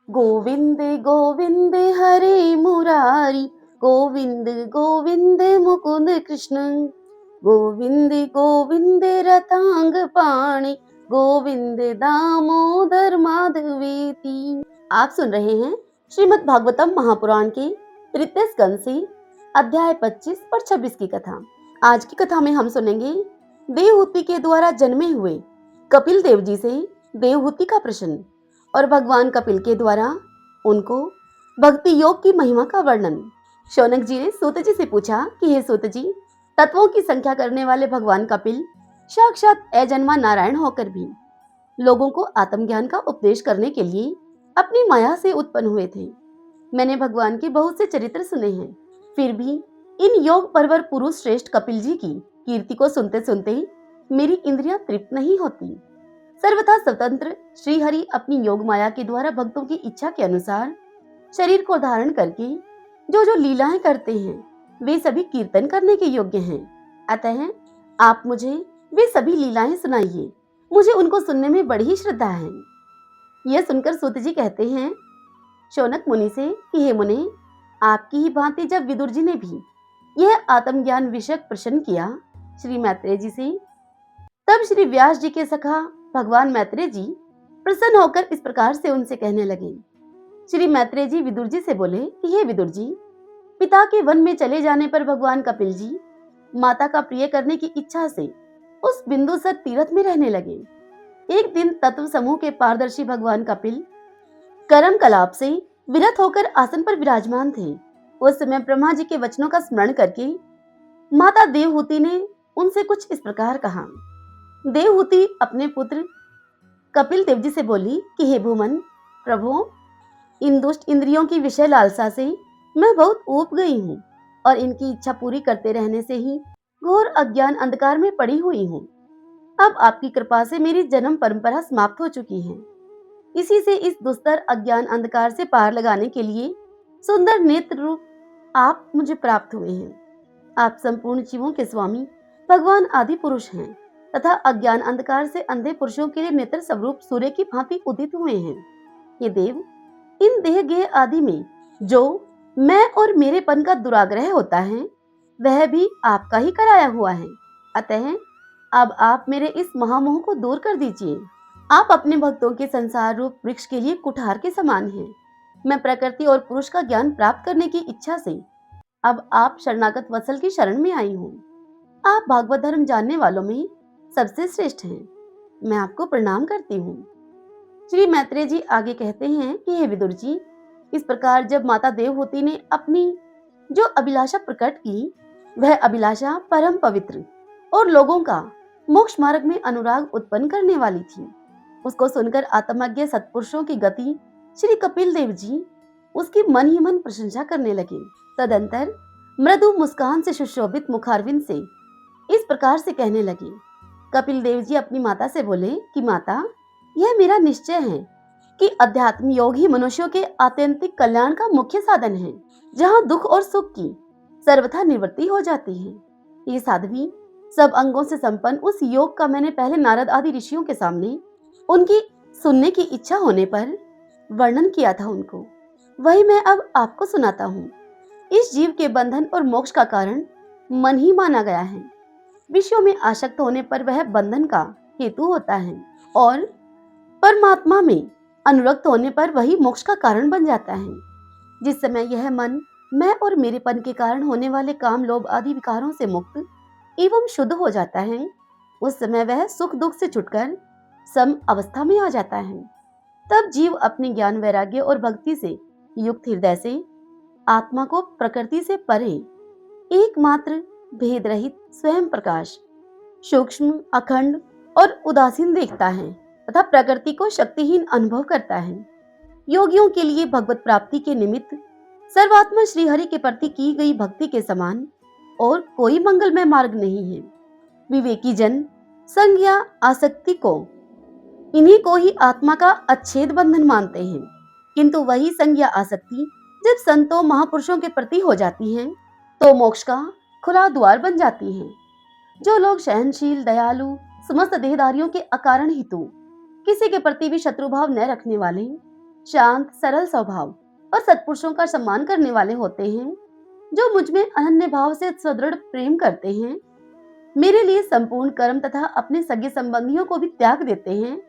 गोविंद गोविंद हरे मुरारी, गोविंद गोविंद मुकुंद कृष्ण, गोविंद गोविंद रतांग पाणी, गोविंद दामोदर माधवेति। आप सुन रहे हैं श्रीमद् भागवतम महापुराण के तृतीय स्कंद से अध्याय 25 और 26 की कथा। आज की कथा में हम सुनेंगे देवहूति के द्वारा जन्मे हुए कपिल देव जी से देवहूति का प्रश्न और भगवान कपिल के द्वारा उनको भक्ति योग की महिमा का वर्णन। शौनक जी ने सूत जी से पूछा कि हे सूत जी, तत्वों की संख्या करने वाले भगवान कपिल साक्षात अजन्मा नारायण होकर भी लोगों को आत्मज्ञान का उपदेश करने के लिए अपनी माया से उत्पन्न हुए थे। मैंने भगवान के बहुत से चरित्र सुने हैं, फिर भी इन योग परवर पुरुष श्रेष्ठ कपिल जी की कीर्ति को सुनते सुनते मेरी इंद्रियां तृप्त नहीं होती। सर्वथा स्वतंत्र श्री हरि अपनी योग माया के द्वारा भक्तों की इच्छा के अनुसार शरीर को धारण करके जो जो लीलाएं करते हैं वे सभी कीर्तन करने के योग्य हैं। अतः आप मुझे वे सभी लीलाएं सुनाइए, मुझे उनको सुनने में बड़ी ही श्रद्धा है। यह सुनकर सूत जी कहते हैं शौनक मुनि से कि हे मुने, आपकी ही भांति जब विदुर जी ने भी यह आत्मज्ञान विषयक प्रश्न किया श्री मैत्रेय जी से, तब श्री व्यास जी के सखा भगवान मैत्रेय जी प्रसन्न होकर इस प्रकार से उनसे कहने लगे। श्री मैत्रेय जी विदुर जी से बोले कि हे विदुर जी, पिता के वन में चले जाने पर भगवान कपिल जी माता का प्रिय करने की इच्छा से उस बिंदुसर तीर्थ में रहने लगे। एक दिन तत्व समूह के पारदर्शी भगवान कपिल कर्म कलाप से विरत होकर आसन पर विराजमान थे। उस समय ब्रह्मा जी के वचनों का स्मरण करके माता देवहूति ने उनसे कुछ इस प्रकार कहा। देवहूति अपने पुत्र कपिल देव जी से बोली कि हे भूमन प्रभु, इन दुष्ट इंद्रियों की विषय लालसा से मैं बहुत ऊब गई हूँ और इनकी इच्छा पूरी करते रहने से ही घोर अज्ञान अंधकार में पड़ी हुई हूँ। अब आपकी कृपा से मेरी जन्म परंपरा समाप्त हो चुकी है। इसी से इस दुस्तर अज्ञान अंधकार से पार लगाने के लिए सुंदर नेत्र रूप आप मुझे प्राप्त हुए हैं। आप संपूर्ण जीवों के स्वामी भगवान आदि पुरुष हैं तथा अज्ञान अंधकार से अंधे पुरुषों के लिए नेत्र स्वरूप सूर्य की भांति उदित हुए हैं। ये देव, इन देह गेह आदि में जो मैं और मेरेपन का दुराग्रह होता है वह भी आपका ही कराया हुआ है। अतः अब आप मेरे इस महामोह को दूर कर दीजिए। आप अपने भक्तों के संसार रूप वृक्ष के लिए कुठार के समान हैं। मैं प्रकृति और पुरुष का ज्ञान प्राप्त करने की इच्छा से अब आप शरणागत वत्सल की शरण में आई हूँ। आप भागवत धर्म जानने वालों में सबसे श्रेष्ठ हैं। मैं आपको प्रणाम करती हूँ। श्री मैत्रेय जी आगे कहते हैं कि हे विदुर जी, इस प्रकार जब माता देवहूति ने अपनी जो अभिलाषा प्रकट की वह अभिलाषा परम पवित्र और लोगों का मोक्ष मार्ग में अनुराग उत्पन्न करने वाली थी। उसको सुनकर आत्मज्ञ सत्पुरुषों की गति श्री कपिल देव जी उसकी मन ही मन प्रशंसा करने लगे। तदंतर मृदु मुस्कान से सुशोभित मुखारविंद से इस प्रकार से कहने लगे। कपिल देव जी अपनी माता से बोले कि माता, यह मेरा निश्चय है कि अध्यात्म योग ही मनुष्यों के आत्यंतिक कल्याण का मुख्य साधन है, जहाँ दुख और सुख की सर्वथा निवृत्ति हो जाती है। ये साध्वी सब अंगों से संपन्न उस योग का मैंने पहले नारद आदि ऋषियों के सामने उनकी सुनने की इच्छा होने पर वर्णन किया था उनको, वही मैं अब आपको सुनाता हूँ। इस जीव के बंधन और मोक्ष का कारण मन ही माना गया है। विषयों में आसक्त होने पर वह बंधन का हेतु होता है और परमात्मा में अनुरक्त होने पर वही मोक्ष का कारण बन जाता है। जिस समय यह मन मैं और मेरेपन के कारण होने वाले काम लोभ आदि विकारों से मुक्त एवं शुद्ध हो जाता है, उस समय वह सुख दुख से छुटकर सम अवस्था में आ जाता है। तब जीव अपने ज्ञान वैराग्य और भक्ति से युक्त हृदय से आत्मा को प्रकृति से परे एकमात्र भेद रहित स्वयं प्रकाश सूक्ष्म अखंड और उदासीन देखता है तथा प्रकृति को शक्तिहीन अनुभव करता है। योगियों के लिए भगवत प्राप्ति के निमित्त सर्वात्मा श्री हरि के प्रति की गई भक्ति के समान और कोई मंगलमय मार्ग नहीं है। विवेकी जन संज्ञा आसक्ति को इन्हीं को ही आत्मा का अच्छेद बंधन मानते हैं, किंतु वही संज्ञा आसक्ति जब संतों महापुरुषों के प्रति हो जाती है तो मोक्ष का खुला द्वार बन जाती है। जो लोग सहनशील दयालु समस्त देहधारियों के अकारण हेतु किसी के प्रति भी शत्रुभाव न रखने वाले शांत, सरल स्वभाव और सत्पुरुषों का सम्मान करने वाले होते हैं, जो मुझ में अनन्य भाव से सुदृढ़ प्रेम करते हैं, मेरे लिए संपूर्ण कर्म तथा अपने सगे संबंधियों को भी त्याग देते हैं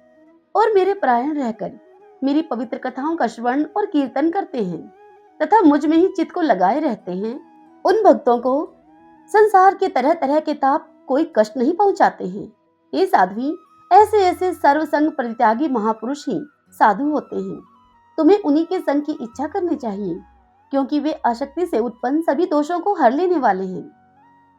और मेरे परायण रहकर मेरी पवित्र कथाओं का श्रवण और कीर्तन करते हैं तथा मुझ में ही चित्त को लगाए रहते हैं, उन भक्तों को संसार के तरह तरह के ताप कोई कष्ट नहीं पहुंचाते हैं। ये साध्वी ऐसे ऐसे सर्वसंग परित्यागी महापुरुष ही साधु होते हैं। तुम्हें उन्हीं के संग की इच्छा करनी चाहिए, क्योंकि वे आसक्ति से उत्पन्न सभी दोषों को हर लेने वाले हैं।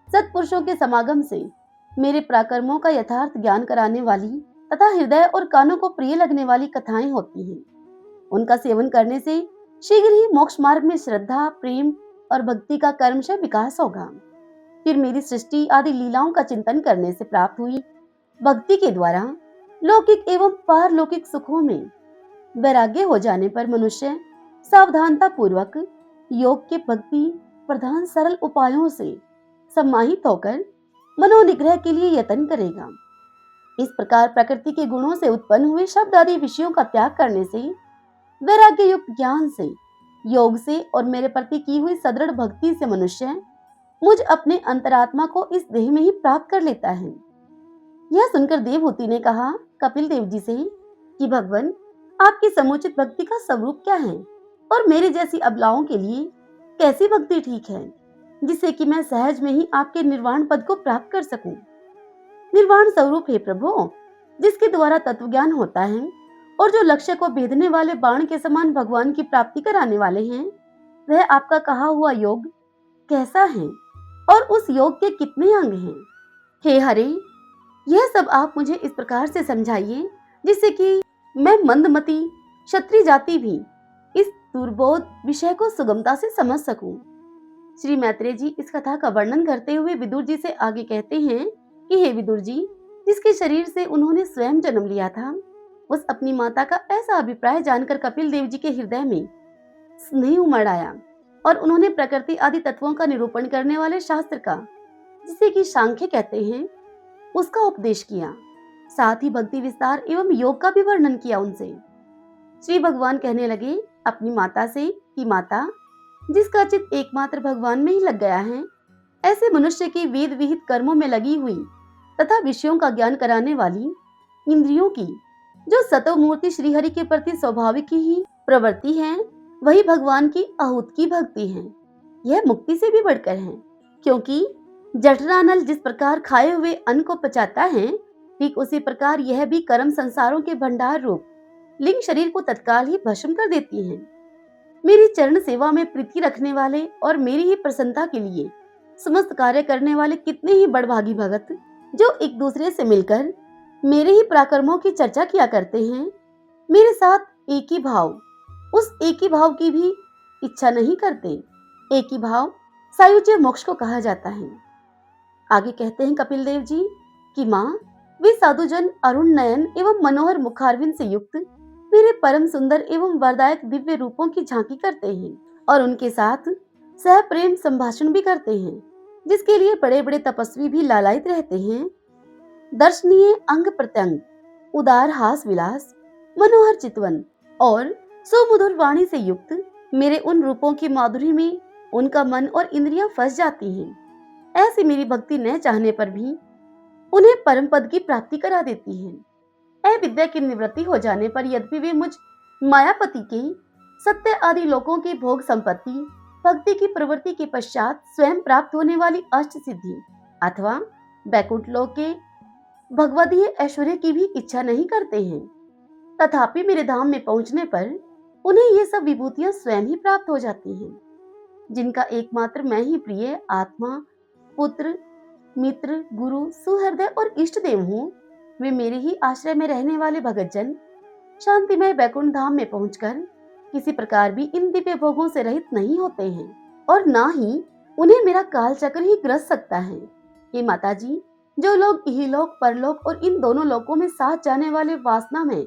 सत्पुरुषों के समागम से मेरे पराक्रमों का यथार्थ ज्ञान कराने वाली तथा हृदय और कानों को प्रिय लगने वाली कथाएं होती हैं। उनका सेवन करने से शीघ्र ही मोक्ष मार्ग में श्रद्धा, प्रेम और भक्ति का कर्मशः विकास होगा। फिर मेरी सृष्टि आदि लीलाओं का चिंतन करने से प्राप्त हुई भक्ति के द्वारा लौकिक एवं पारलौकिक सुखों में वैराग्य हो जाने पर मनुष्य सावधानता पूर्वक योग के भक्ति प्रधान सरल उपायों से सम्माहित होकर मनोनिग्रह के लिए यत्न करेगा। इस प्रकार प्रकृति के गुणों से उत्पन्न हुए शब्द आदि विषयों का त्याग करने से, वैराग्य युक्त ज्ञान से, योग से और मेरे प्रति की हुई सदृढ़ भक्ति से मनुष्य मुझ अपने अंतरात्मा को इस देह में ही प्राप्त कर लेता है। यह सुनकर देवहूति ने कहा कपिल देव जी से कि भगवान, आपकी समुचित भक्ति का स्वरूप क्या है और मेरे जैसी अबलाओं के लिए कैसी भक्ति ठीक है, जिससे कि मैं सहज में ही आपके निर्वाण पद को प्राप्त कर सकूं। निर्वाण स्वरूप है प्रभु, जिसके द्वारा तत्व ज्ञान होता है और जो लक्ष्य को भेदने वाले बाण के समान भगवान की प्राप्ति कराने वाले हैं, वह आपका कहा हुआ योग कैसा है और उस योग के कितने अंग हैं? हे हरे, यह सब आप मुझे इस प्रकार से समझाइए जिससे कि मैं मंदमती क्षत्रिय जाति भी इस दुर्बोध विषय को सुगमता से समझ सकूं। श्री मैत्रेय जी इस कथा का वर्णन करते हुए विदुर जी से आगे कहते हैं कि हे विदुर जी, जिसके शरीर से उन्होंने स्वयं जन्म लिया था, उस अपनी माता का ऐसा अभिप्राय जानकर कपिल देव जी के हृदय में स्नेह उमड़ आया और उन्होंने प्रकृति आदि तत्वों का निरूपण करने वाले शास्त्र का, जिसे कि सांख्य कहते हैं, उसका उपदेश किया। साथ ही भक्ति विस्तार एवं योग का भी वर्णन किया उनसे। श्री भगवान कहने लगे अपनी माता से कि माता, जिसका चित्त एकमात्र भगवान में ही लग गया है, ऐसे मनुष्य की वेद विहित कर्मों में लगी हुई तथा विषयों का ज्ञान कराने वाली इंद्रियों की जो सतो मूर्ति श्रीहरि के प्रति स्वाभाविक ही प्रवृत्ति है, वही भगवान की आहूत की भक्ति है। यह मुक्ति से भी बढ़कर है, क्योंकि जठरानल जिस प्रकार खाए हुए अन्न को पचाता है, ठीक उसी प्रकार यह भी कर्म संसारों के भंडार रूप लिंग शरीर को तत्काल ही भस्म कर देती है। मेरी चरण सेवा में प्रीति रखने वाले और मेरी ही प्रसन्नता के लिए समस्त कार्य करने वाले कितने ही बड़भागी भगत, जो एक दूसरे से मिलकर मेरे ही पराक्रमों की चर्चा किया करते हैं, मेरे साथ एक ही भाव, उस एक ही भाव की भी इच्छा नहीं करते। एक ही भाव सायुज्य मोक्ष को कहा जाता है। आगे कहते हैं कपिल देव जी कि माँ, वे साधुजन अरुण नयन एवं मनोहर मुखारविंद से युक्त मेरे परम सुंदर एवं वरदायक दिव्य रूपों की झांकी करते हैं और उनके साथ सह प्रेम संभाषण भी करते हैं, जिसके लिए बड़े बड़े तपस्वी भी लालायित रहते हैं। दर्शनीय अंग प्रत्यंग, उदार हास विलास, मनोहर चितवन और सुमधुर वाणी से युक्त मेरे उन रूपों की माधुरी में उनका मन और इंद्रियां फंस जाती हैं। ऐसी मेरी भक्ति न चाहने पर भी उन्हें परम पद की प्राप्ति करा देती है। अविद्या की निवृत्ति हो जाने पर यद्यपि वे मुझ मायापति के सत्य आदि लोकों की भोग संपत्ति, भक्ति की प्रवृत्ति के पश्चात स्वयं प्राप्त होने वाली अष्ट सिद्धि अथवा बैकुंठ लोक के भगवदीय ऐश्वर्य की भी इच्छा नहीं करते हैं, तथापि मेरे धाम में पहुंचने पर उन्हें ये सब विभूतियां स्वयं ही प्राप्त हो जाती हैं, जिनका एकमात्र मैं ही प्रिय आत्मा, पुत्र, मित्र, गुरु, सुहृदय और इष्ट देव हूँ। वे मेरे ही आश्रय में रहने वाले भगतजन शांतिमय बैकुंठ धाम में पहुंचकर किसी प्रकार भी इन दिव्य भोगों से रहित नहीं होते हैं और ना ही उन्हें मेरा काल चक्र ही ग्रस सकता है। ये माता जी, जो लोग इहलोक परलोक और इन दोनों लोकों में साथ जाने वाले वासना में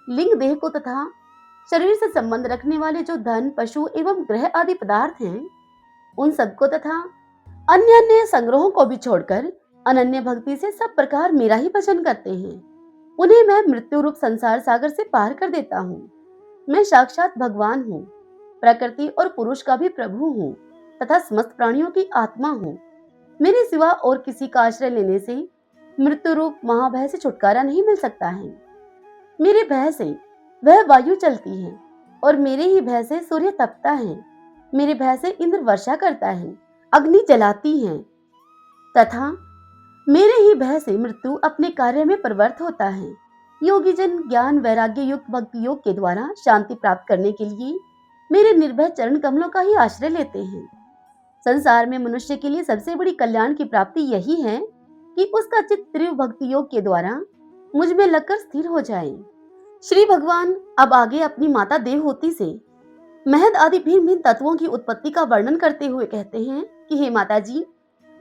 लिंग देह को तथा शरीर से संबंध रखने वाले जो धन, पशु एवं ग्रह आदि पदार्थ हैं, उन सबको तथा अन्य अन्य संग्रहों को भी छोड़कर अनन्य भक्ति से सब प्रकार मेरा ही भजन करते हैं, उन्हें मैं मृत्यु रूप संसार सागर से पार कर देता हूँ। मैं साक्षात भगवान हूँ, प्रकृति और पुरुष का भी प्रभु हूँ तथा समस्त प्राणियों की आत्मा हूँ। मेरे सिवा और किसी का आश्रय लेने से मृत्यु रूप महाभय से छुटकारा नहीं मिल सकता है। मेरे भय से वह वायु चलती है और मेरे ही भय से सूर्य तपता है। मेरे भय से इंद्र वर्षा करता है, अग्नि जलाती है तथा मेरे ही भय से मृत्यु अपने कार्य में प्रवृत्त होता है। योगी जन ज्ञान वैराग्य युक्त भक्ति योग के द्वारा शांति प्राप्त करने के लिए मेरे निर्भय चरण कमलों का ही आश्रय लेते हैं। संसार में मनुष्य के लिए सबसे बड़ी कल्याण की प्राप्ति यही है कि उसका चित्त तीव्र भक्ति योग के द्वारा मुझ में लगकर स्थिर हो जाए। श्री भगवान अब आगे अपनी माता देवहूति से महद आदि भिन्न भिन्न तत्वों की उत्पत्ति का वर्णन करते हुए कहते हैं कि हे माता जी,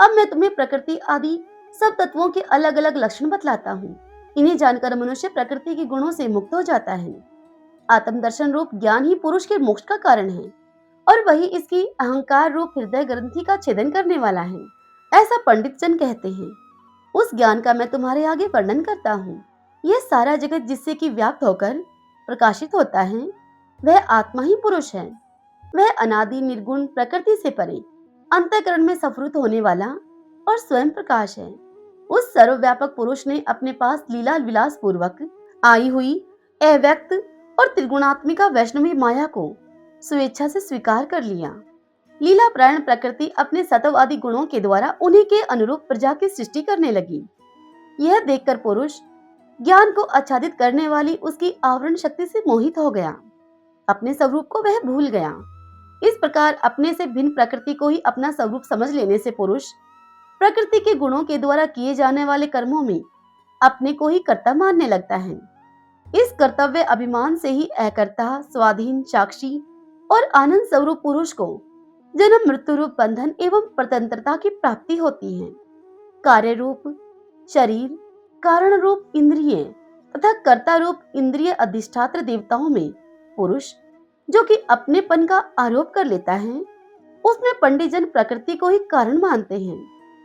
अब मैं तुम्हें प्रकृति आदि सब तत्वों के अलग अलग लक्षण बतलाता हूँ। इन्हें जानकर मनुष्य प्रकृति के गुणों से मुक्त हो जाता है। आत्म दर्शन रूप ज्ञान ही पुरुष के मोक्ष का कारण है और वही इसकी अहंकार रूप हृदय ग्रंथि का छेदन करने वाला है, ऐसा पंडित जन कहते हैं। उस ज्ञान का मैं तुम्हारे आगे वर्णन करता हूँ। यह सारा जगत जिससे कि व्याप्त होकर प्रकाशित होता है, वह आत्मा ही पुरुष है। वह अनादि निर्गुण प्रकृति से परे अंतःकरण में सफरुत होने वाला और स्वयं प्रकाश है। उस सर्वव्यापक पुरुष ने अपने पास लीला विलास पूर्वक आई हुई अव्यक्त और त्रिगुणात्मिका वैष्णवी माया को स्वेच्छा से स्वीकार कर लिया। लीला प्रायण प्रकृति अपने सत्व आदि गुणों के द्वारा उन्हीं के अनुरूप प्रजा की सृष्टि करने लगी। यह देखकर पुरुष ज्ञान को आच्छादित करने वाली उसकी आवरण शक्ति से मोहित हो गया। अपने स्वरूप को वह भूल गया। इस प्रकार अपने से भिन्न प्रकृति को ही अपना स्वरूप समझ लेने से पुरुष प्रकृति के गुणों के द्वारा किए जाने वाले कर्मों में अपने को ही कर्ता मानने लगता है। इस कर्तव्य अभिमान से ही अकर्ता, स्वाधीन, साक्षी और आनंद स्वरूप पुरुष को जन्म मृत्यु रूप बंधन एवं स्वतंत्रता की प्राप्ति होती है। कार्य रूप शरीर, कारण रूप इंद्रिय तथा कर्ता रूप इंद्रिय अधिष्ठात्र देवताओं में पुरुष जो कि अपनेपन का आरोप कर लेता है, उसमें पंडित जन प्रकृति को ही कारण मानते हैं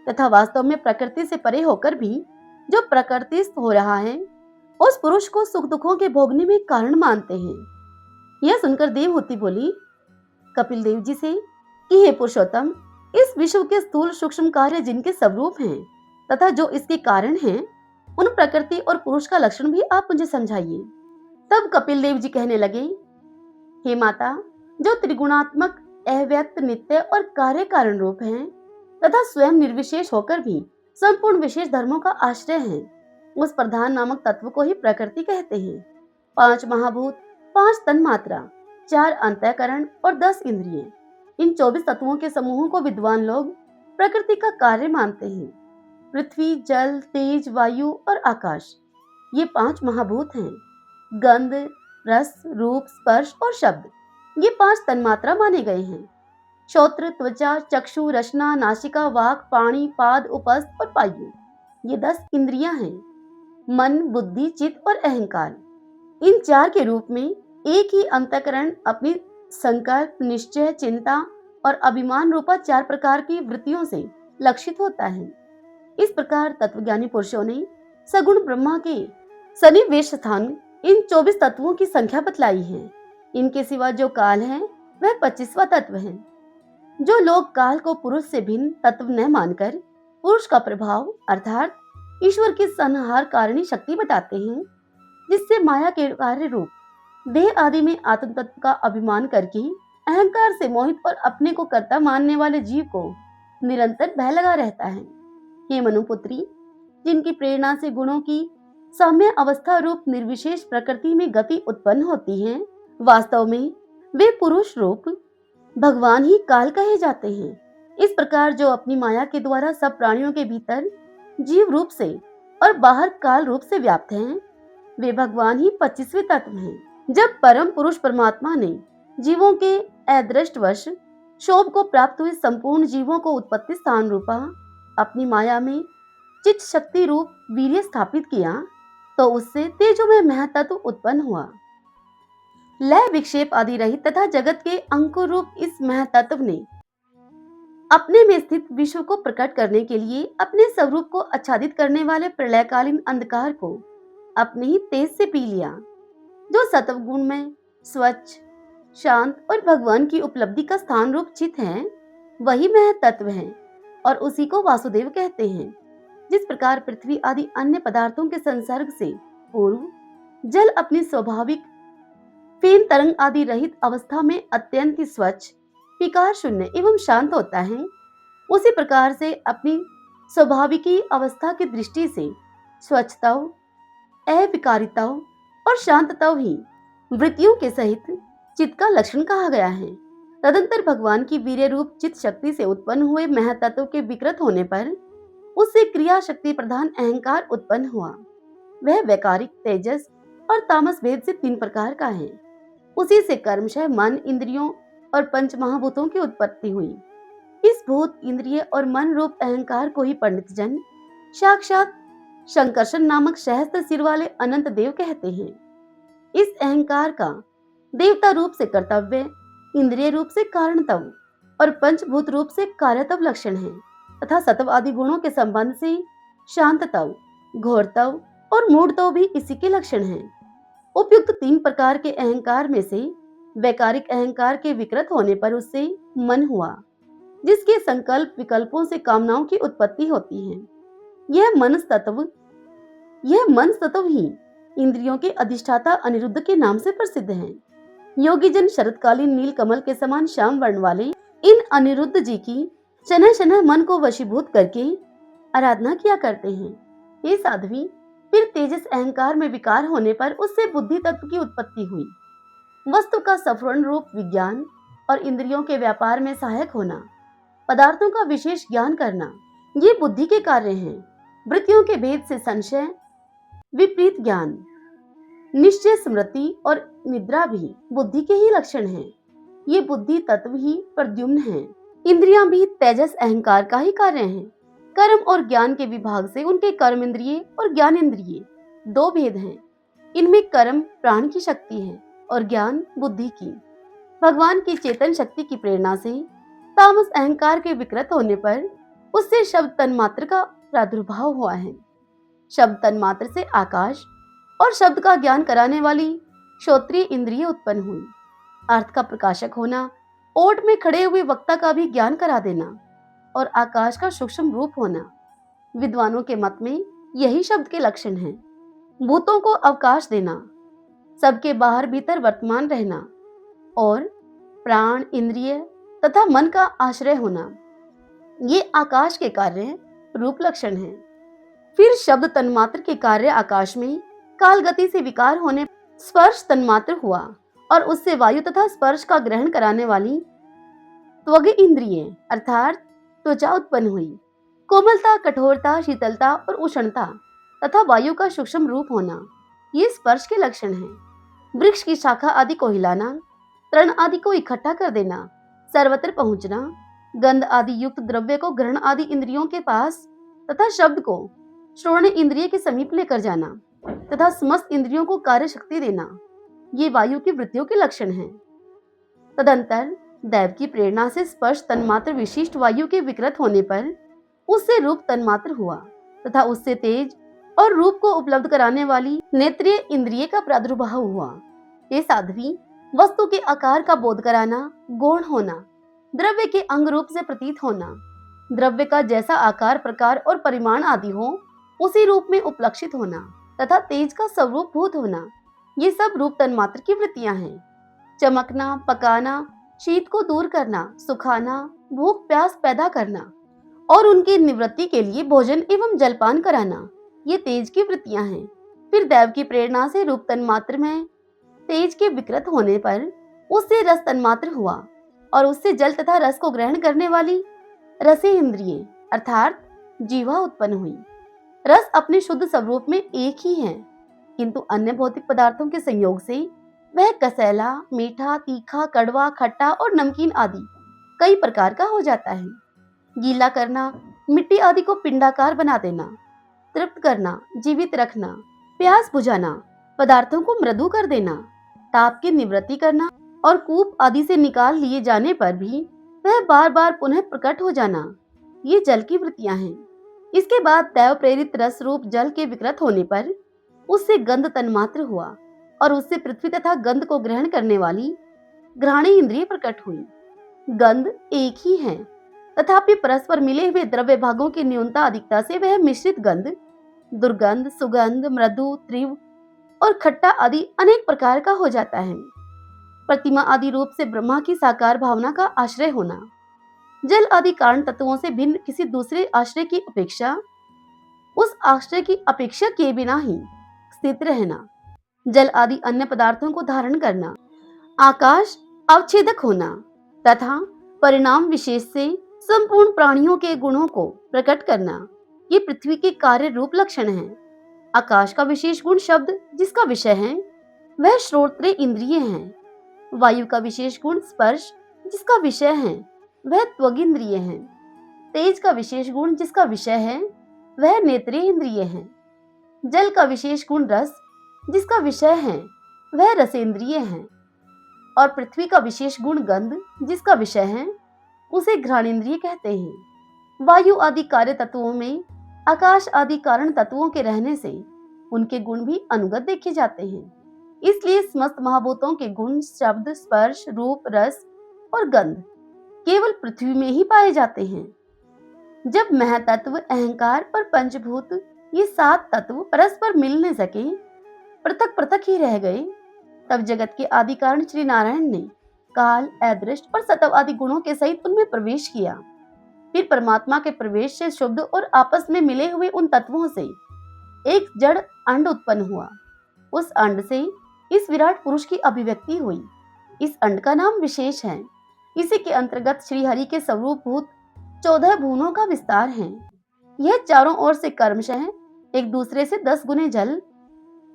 तथा वास्तव में प्रकृति से परे होकर भी जो प्रकृतिस्थ हो रहा है, उस पुरुष को सुख दुखों के भोगने में कारण मानते हैं। यह सुनकर देवहूति बोली कपिल देव जी से कि हे पुरुषोत्तम, इस विश्व के स्थूल सूक्ष्म कार्य जिनके स्वरूप हैं तथा जो इसके कारण हैं, उन प्रकृति और पुरुष का लक्षण भी आप मुझे समझाइए। तब कपिल देव जी कहने लगे, हे माता, जो त्रिगुणात्मक अव्यक्त नित्य और कार्य कारण रूप हैं तथा स्वयं निर्विशेष होकर भी संपूर्ण विशेष धर्मों का आश्रय है, उस प्रधान नामक तत्व को ही प्रकृति कहते हैं। 5 महाभूत, 5 तन्मात्रा, 4 अंतःकरण और 10 इंद्रिय, इन 24 तत्वों के समूहों को विद्वान लोग प्रकृति का कार्य मानते हैं। पृथ्वी, जल, तेज, वायु और आकाश, ये 5 महाभूत हैं। गंध, रस, रूप, स्पर्श और शब्द, ये 5 तन्मात्रा माने गए हैं। श्रोत्र, त्वचा, चक्षु, रसना, नासिका, वाक, पाणी, पाद, उपस्थ और पायु, ये 10 इंद्रियां हैं। मन, बुद्धि, चित्त और अहंकार, इन 4 के रूप में एक ही अंतःकरण अपनी संकल्प, निश्चय, चिंता और अभिमान रूपा 4 प्रकार की वृत्तियों से लक्षित होता है। इस प्रकार तत्वज्ञानी पुरुषों ने सगुण ब्रह्मा के सन्निवेश स्थान इन 24 तत्वों की संख्या बतलाई है। इनके सिवा जो काल है वह 25वां तत्व है। जो लोग काल को पुरुष से भिन्न तत्व न मानकर पुरुष का प्रभाव अर्थात ईश्वर की संहार कारिणी शक्ति बताते हैं, जिससे माया के कार्य रूप देह आदि में आत्म तत्व का अभिमान करके अहंकार से मोहित और अपने को कर्ता मानने वाले जीव को निरंतर भय लगा रहता है। हे मनुपुत्री, जिनकी प्रेरणा से गुणों की साम्य अवस्था रूप निर्विशेष प्रकृति में गति उत्पन्न होती है, वास्तव में वे पुरुष रूप भगवान ही काल कहे जाते हैं। इस प्रकार जो अपनी माया के द्वारा सब प्राणियों के भीतर जीव रूप से और बाहर काल रूप से व्याप्त हैं, वे भगवान ही 25वें तत्व हैं। जब परम पुरुष परमात्मा ने जीवों के अदृष्टवश शोभ को प्राप्त हुए संपूर्ण जीवों को उत्पत्ति स्थान रूपा अपनी माया में चित्त शक्ति रूप वीर्य स्थापित किया, तो उससे तेजोमय महतत्व उत्पन्न हुआ। लय विक्षेप आदि रहित तथा जगत के अंकुर रूप इस महतत्व ने अपने में स्थित विश्व को प्रकट करने के लिए अपने स्वरूप को आच्छादित करने वाले प्रलयकालीन अंधकार को अपने ही तेज से पी लिया। जो सत्व गुण में स्वच्छ, शांत और भगवान की उपलब्धि का स्थान रूप चित है, वही मह तत्व है और उसी को वासुदेव कहते हैं। जिस प्रकार पृथ्वी आदि अन्य पदार्थों के संसर्ग से पूर्व जल अपनी स्वाभाविक फेन तरंग आदि रहित अवस्था में अत्यंत ही स्वच्छ, विकार शून्य एवं शांत होता है, उसी प्रकार से अपनी स्वाभाविकी अवस्था की दृष्टि से स्वच्छता, अविकारिता और शांतता ही वृत्तियों के सहित चित्त का लक्षण कहा गया है। तदंतर भगवान की वीर्य रूप चित्त शक्ति से उत्पन्न हुए महतत्व के विकृत होने पर उससे क्रिया शक्ति प्रधान अहंकार उत्पन्न हुआ। वह वैकारिक, तेजस और तामस भेद से 3 प्रकार का है। उसी से कर्मशः मन, इंद्रियों और पंच महाभूतों की उत्पत्ति हुई। इस भूत, इंद्रिय और मन रूप अहंकार को ही पंडित जन साक्षात शंकरशन नामक सहस्त्र सिर वाले अनंत देव कहते हैं। इस अहंकार का देवता रूप से कर्तव्य, इंद्रिय रूप से कारणतव और पंचभूत रूप से कार्यतव लक्षण है तथा सत्व आदि गुणों के संबंध से शांततव, घोरतव और मूढ़तव भी इसी के लक्षण हैं। उपयुक्त 3 प्रकार के अहंकार में से वैकारिक अहंकार के विकृत होने पर उससे मन हुआ, जिसके संकल्प विकल्पों से कामनाओं की उत्पत्ति होती है। यह मन तत्व ही इंद्रियों के अधिष्ठाता अनिरुद्ध के नाम से प्रसिद्ध है। योगी जन शरतकालीन नील कमल के समान श्याम वर्ण वाले इन अनिरुद्ध जी की शनह शनह मन को वशीभूत करके आराधना किया करते हैं। ये साध्वी फिर तेजस अहंकार में विकार होने पर उससे बुद्धि तत्व की उत्पत्ति हुई। वस्तु का सफरण रूप विज्ञान और इंद्रियों के व्यापार में सहायक होना, पदार्थों का विशेष ज्ञान करना, ये बुद्धि के कार्य हैं। वृत्तियों के भेद से संशय, विपरीत ज्ञान, निश्चय, स्मृति और निद्रा भी बुद्धि के ही लक्षण हैं। ये बुद्धि तत्व ही प्रद्युम्न हैं। इंद्रियां भी तेजस अहंकार का ही कार्य हैं। कर्म और ज्ञान के विभाग से उनके कर्म इंद्रिय और ज्ञान इंद्रिय 2 भेद हैं। इनमें कर्म प्राण की शक्ति है और ज्ञान बुद्धि की। भगवान की चेतन शक्ति की प्रेरणा से तामस अहंकार के विकृत होने पर उससे शब्द तन्मात्र का प्रादुर्भाव हुआ है। शब्द तन्मात्र से आकाश और शब्द का ज्ञान कराने वाली श्रोत्रिय इंद्रिय उत्पन्न हुई। अर्थ का प्रकाशक होना, ओट में खड़े हुए वक्ता का भी ज्ञान करा देना और आकाश का सूक्ष्म रूप होना, विद्वानों के मत में यही शब्द के लक्षण हैं। भूतों को अवकाश देना, सबके बाहर भीतर वर्तमान रहना और प्राण, इंद्रिय तथा मन का आश्रय होना, ये आकाश के कार्य रूप लक्षण हैं। फिर शब्द तन्मात्र के कार्य आकाश में काल गति से विकार होने स्पर्श तन्मात्र हुआ और उससे वायु तथा स्पर्श का ग्रहण कराने वाली त्वग इंद्रिय अर्थात त्वचा उत्पन्न हुई। कोमलता, कठोरता, शीतलता और उष्णता तथा वायु का सूक्ष्म रूप होना, ये स्पर्श के लक्षण हैं। वृक्ष की शाखा आदि को हिलाना, तृण आदि को इकट्ठा कर देना, सर्वत्र पहुंचना, गंध आदि युक्त द्रव्य को ग्रहण आदि इंद्रियों के पास तथा शब्द को श्रवण इंद्रिय के समीप लेकर जाना तथा समस्त इंद्रियों को कार्य शक्ति देना, ये वायु की वृत्तियों के लक्षण हैं। तदंतर दैव की प्रेरणा से स्पर्श तन्मात्र विशिष्ट वायु के विकृत होने पर उससे रूप तन्मात्र हुआ तथा उससे तेज और रूप को उपलब्ध कराने वाली नेत्रीय इंद्रिय का प्रादुर्भाव हुआ। ये साध्वी वस्तु के आकार का बोध कराना, गौण होना, द्रव्य के अंग रूप से प्रतीत होना, द्रव्य का जैसा आकार, प्रकार और परिमाण आदि हो उसी रूप में उपलक्षित होना तथा तेज का स्वरूप भूत होना, ये सब रूप तन्मात्र की वृत्तियां हैं। चमकना, पकाना, शीत को दूर करना, सुखाना, भूख प्यास पैदा करना और उनकी निवृत्ति के लिए भोजन एवं जलपान कराना, ये तेज की वृत्तियां हैं। फिर दैव की प्रेरणा से रूप तन्मात्र में तेज के विकृत होने पर उससे रस तन्मात्र हुआ और उससे जल तथा रस को ग्रहण करने वाली रसे इंद्रिय अर्थात जीवा उत्पन्न हुई। रस अपने शुद्ध स्वरूप में एक ही है, किंतु अन्य भौतिक पदार्थों के संयोग से वह कसैला, मीठा, तीखा, कड़वा, खट्टा और नमकीन आदि कई प्रकार का हो जाता है। गीला करना, मिट्टी आदि को पिंडाकार बना देना, तृप्त करना, जीवित रखना, प्यास बुझाना, पदार्थों को मृदु कर देना, ताप की निवृत्ति करना और कूप आदि से निकाल लिए जाने पर भी वह बार बार पुनः प्रकट हो जाना, ये जल की वृत्तियां हैं। इसके बाद दैव प्रेरित रस रूप जल के विकृत होने पर उससे गंध तन्मात्र हुआ और उससे पृथ्वी तथा गंध को ग्रहण करने वाली घ्राणी इंद्रिय प्रकट हुई। गंध एक ही है, तथापि परस्पर मिले हुए द्रव्य भागों की न्यूनता अधिकता से वह मिश्रित गंध, दुर्गंध, सुगंध, मृदु, तीव्र और खट्टा आदि अनेक प्रकार का हो जाता है। प्रतिमा आदि रूप से ब्रह्मा की साकार भावना का आश्रय होना, जल आदि कारण तत्वों से भिन्न किसी दूसरे आश्रय की अपेक्षा, उस आश्रय की अपेक्षा किए बिना ही स्थित रहना, जल आदि अन्य पदार्थों को धारण करना, आकाश अवच्छेदक होना तथा परिणाम विशेष से संपूर्ण प्राणियों के गुणों को प्रकट करना, ये पृथ्वी के कार्य रूप लक्षण हैं। आकाश का विशेष गुण शब्द जिसका विषय है वह श्रोत्रिय इंद्रिय है। वायु का विशेष गुण स्पर्श जिसका विषय है वह त्वगिंद्रिय है। तेज का विशेष गुण जिसका विषय है वह नेत्रीय इंद्रिय है। जल का विशेष गुण रस जिसका विषय है वह रसेंद्रिय है। और पृथ्वी का विशेष गुण गंध जिसका विषय है उसे घ्राणेन्द्रिय कहते हैं। वायु आदि कार्य तत्वों में आकाश आदि कारण तत्वों के रहने से उनके गुण भी अनुगत देखे जाते हैं। इसलिए समस्त महाभूतों के गुण शब्द, स्पर्श, रूप, रस और गंध केवल पृथ्वी में ही पाए जाते हैं। जब महतत्व, अहंकार और पंचभूत ये 7 तत्व परस्पर मिल न सके, पृथक पृथक ही रह गए, तब जगत के आदि कारण श्री नारायण ने काल, अदृष्ट और सतव आदि गुणों के सहित उनमें प्रवेश किया। फिर परमात्मा के प्रवेश से शुद्ध और आपस में मिले हुए उन तत्वों से एक जड़ अंड उत्पन्न हुआ। उस अंड से इस विराट पुरुष की अभिव्यक्ति हुई। इस अंड का नाम विशेष है। इसी के अंतर्गत श्री हरि के स्वरूप भूत 14 भुवनों का विस्तार है। यह चारों ओर से कर्मशः एक दूसरे से 10 गुने जल,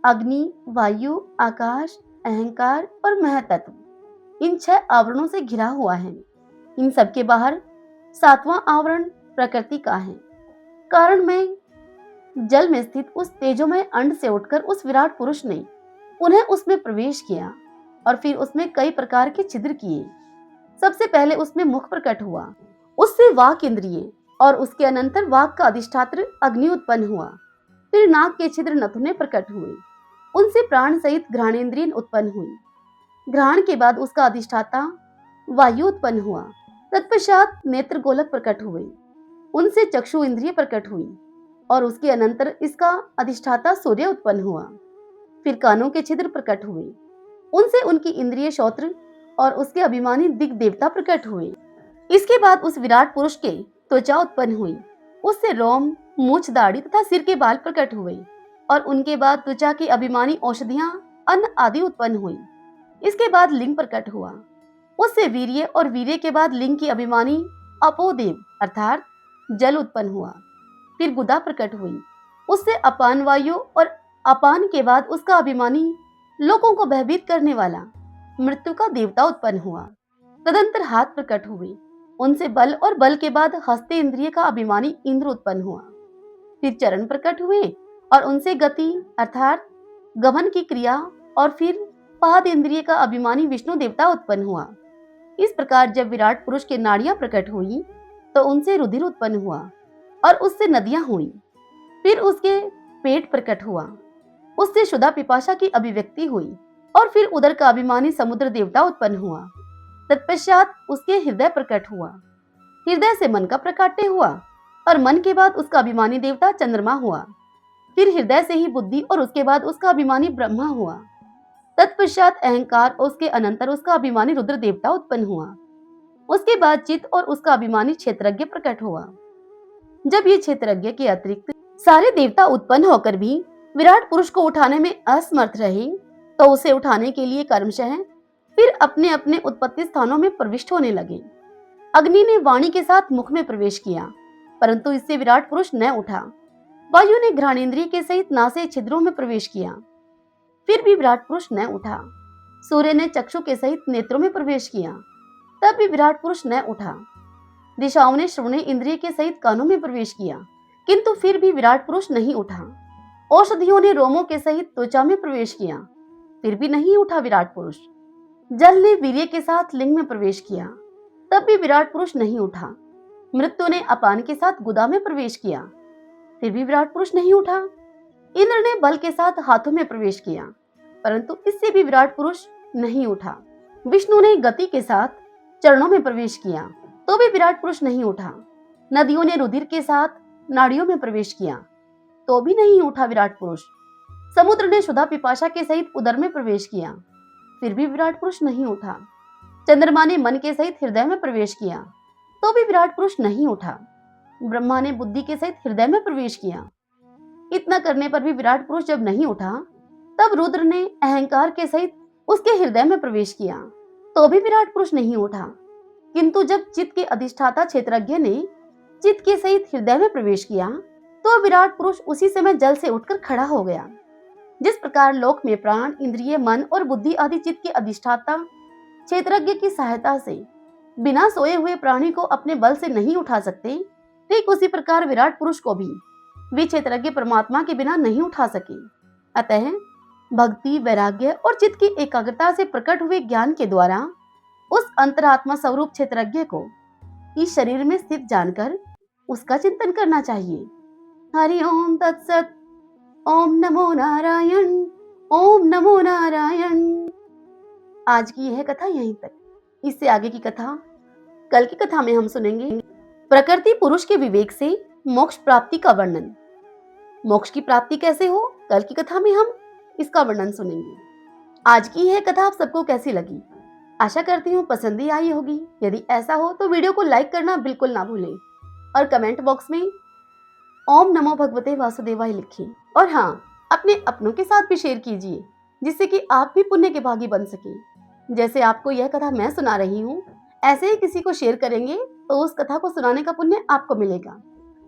अग्नि, वायु, आकाश, अहंकार और महतत्व इन 6 आवरणों से घिरा हुआ है। इन सबके बाहर 7वां आवरण प्रकृति का है। कारण में जल में स्थित उस तेजोमय अंड से उठकर उस विराट पुरुष ने उन्हें उसमें प्रवेश किया और फिर उसमें कई प्रकार के छिद्र किए। सबसे पहले उसमें मुख प्रकट हुआ, उससे वाक इंद्रिय और उसके अनंतर वाक का अधिष्ठात्र अग्नि उत्पन्न हुआ। फिर नाक के छिद्र नथुने प्रकट हुए, उनसे प्राण सहित घ्राणेन्द्रिय उत्पन्न हुई। घ्राण के बाद उसका अधिष्ठाता वायु उत्पन्न हुआ। तत्पश्चात नेत्र गोलक प्रकट हुए, उनसे चक्षु इंद्रिय प्रकट हुई और उसके अनंतर इसका अधिष्ठाता सूर्य उत्पन्न हुआ। फिर कानों के छिद्र प्रकट हुए, उनसे उनकी इंद्रिय श्रोत्र और उसके अभिमानी दिग देवता प्रकट हुए। इसके बाद उस विराट पुरुष के त्वचा उत्पन्न हुई, उससे रोम, मूछ, दाढ़ी तथा सिर के बाल प्रकट हुए और उनके बाद त्वचा की अभिमानी औषधियां, अन्न आदि उत्पन्न हुई। इसके बाद लिंग प्रकट हुआ, उससे वीर्य और वीर्य के बाद लिंग की अभिमानी अपोदेव अर्थात जल उत्पन्न हुआ। फिर गुदा प्रकट हुई, उससे अपान वायु और अपान के बाद उसका अभिमानी लोगों को भयभीत करने वाला मृत्यु का देवता उत्पन्न हुआ। तदंतर हाथ प्रकट हुए, उनसे बल और बल के बाद हस्ते इंद्रिय का अभिमानी इंद्र उत्पन्न हुआ। फिर चरण प्रकट हुए और उनसे गति अर्थात गमन की क्रिया और फिर पाद इंद्रिय का अभिमानी विष्णु देवता उत्पन्न हुआ। इस प्रकार जब विराट पुरुष के नाड़ियां प्रकट हुई तो उनसे रुधिर उत्पन्न हुआ और उससे नदियां हुई। फिर उसके पेट प्रकट हुआ, उससे शुदा पिपाशा की अभिव्यक्ति हुई और फिर उदर का अभिमानी समुद्र देवता उत्पन्न हुआ। तत्पश्चात उसके हृदय प्रकट हुआ, हृदय से मन का प्रकाट्य हुआ और मन के बाद उसका अभिमानी देवता चंद्रमा हुआ। फिर हृदय से ही बुद्धि और उसके बाद उसका अभिमानी ब्रह्मा हुआ। तत्पश्चात अहंकार और उसके अनंतर उसका अभिमानी रुद्र देवता उत्पन्न हुआ। उसके बाद चित्त और उसका अभिमानी क्षेत्रज्ञ प्रकट हुआ। जब ये क्षेत्रज्ञ के अतिरिक्त सारे देवता उत्पन्न होकर भी विराट पुरुष को उठाने में असमर्थ रहे तो उसे उठाने के लिए कर्मशः फिर अपने अपने उत्पत्ति स्थानों में प्रविष्ट होने लगे। अग्नि ने वाणी के साथ मुख में प्रवेश किया, परंतु इससे विराट पुरुष न उठा। वायु ने घ्राणेन्द्रिय के सहित नासे छिद्रों में प्रवेश किया, फिर भी विराट पुरुष न उठा। सूर्य ने चक्षु के सहित नेत्रों में प्रवेश किया, तब भी विराट पुरुष न उठा। दिशाओं ने श्रवण इंद्रिय के सहित कानों में प्रवेश किया, किंतु फिर भी विराट पुरुष नहीं उठा। औषधियों ने रोमों के सहित त्वचा में प्रवेश किया, फिर भी नहीं उठा विराट पुरुष। जल ने वीर्य के साथ लिंग में प्रवेश किया, तब भी विराट पुरुष नहीं उठा। मृत्यु ने अपान के साथ गुदा में प्रवेश किया, फिर भी विराट पुरुष नहीं उठा। इंद्र ने बल के साथ हाथों में प्रवेश किया, परंतु इससे भी विराट पुरुष नहीं उठा। विष्णु ने गति के साथ चरणों में प्रवेश किया तो भी विराट पुरुष नहीं उठा। नदियों ने रुधिर के साथ नाड़ियों में प्रवेश किया तो भी नहीं उठा विराट पुरुष। समुद्र ने क्षुधा पिपाशा के सहित उदर में प्रवेश किया, फिर भी विराट पुरुष नहीं उठा। चंद्रमा ने मन के सहित हृदय में प्रवेश किया तो भी विराट पुरुष नहीं उठा। ब्रह्मा ने बुद्धि के सहित हृदय में प्रवेश किया। इतना करने पर भी विराट पुरुष जब नहीं उठा, तब रुद्र ने अहंकार के सहित उसके हृदय में प्रवेश किया तो भी विराट पुरुष नहीं उठा। किंतु जब चित्त के अधिष्ठाता क्षेत्रज्ञ ने चित्त के सहित हृदय में प्रवेश किया तो विराट पुरुष उसी समय जल से उठकर खड़ा हो गया। जिस प्रकार लोक में प्राण, इंद्रिय, मन और बुद्धि आदि चित्त के अधिष्ठाता क्षेत्रज्ञ की सहायता से बिना सोए हुए प्राणी को अपने बल से नहीं उठा सकते, ठीक उसी प्रकार विराट पुरुष को भी वे क्षेत्रज्ञ परमात्मा के बिना नहीं उठा सके। अतः भक्ति, वैराग्य और चित्त की एकाग्रता से प्रकट हुए ज्ञान के द्वारा उस अंतरात्मा स्वरूप क्षेत्रज्ञ को इस शरीर में स्थित जानकर उसका चिंतन करना चाहिए। हरि ओम तत्सत। ओम नमो नारायण। ओम नमो नारायण। आज की यह कथा यहीं तक। इससे आगे की कथा कल की कथा में हम सुनेंगे। प्रकृति पुरुष के विवेक से मोक्ष प्राप्ति का वर्णन। मोक्ष की प्राप्ति कैसे हो, कल की कथा में हम इसका वर्णन सुनेंगे। आज की यह कथा आप सबको कैसी लगी? आशा करती हूँ पसंद ही आई होगी। यदि ऐसा हो तो वीडियो को लाइक करना बिल्कुल ना भूलें और कमेंट बॉक्स में ओम नमो भगवते वासुदेवाय लिखें। और हाँ, अपने अपनों के साथ भी शेयर कीजिए, जिससे कि आप भी पुण्य के भागी बन सकें। जैसे आपको यह कथा मैं सुना रही हूँ, ऐसे ही किसी को शेयर करेंगे तो उस कथा को सुनाने का पुण्य आपको मिलेगा।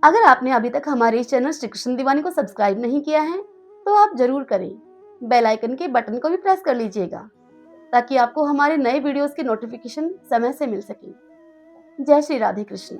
अगर आपने अभी तक हमारे इस चैनल श्री कृष्ण दीवानी को सब्सक्राइब नहीं किया है तो आप जरूर करें। बेल आइकन के बटन को भी प्रेस कर लीजिएगा ताकि आपको हमारे नए वीडियोस के नोटिफिकेशन समय से मिल सके। जय श्री राधे कृष्ण।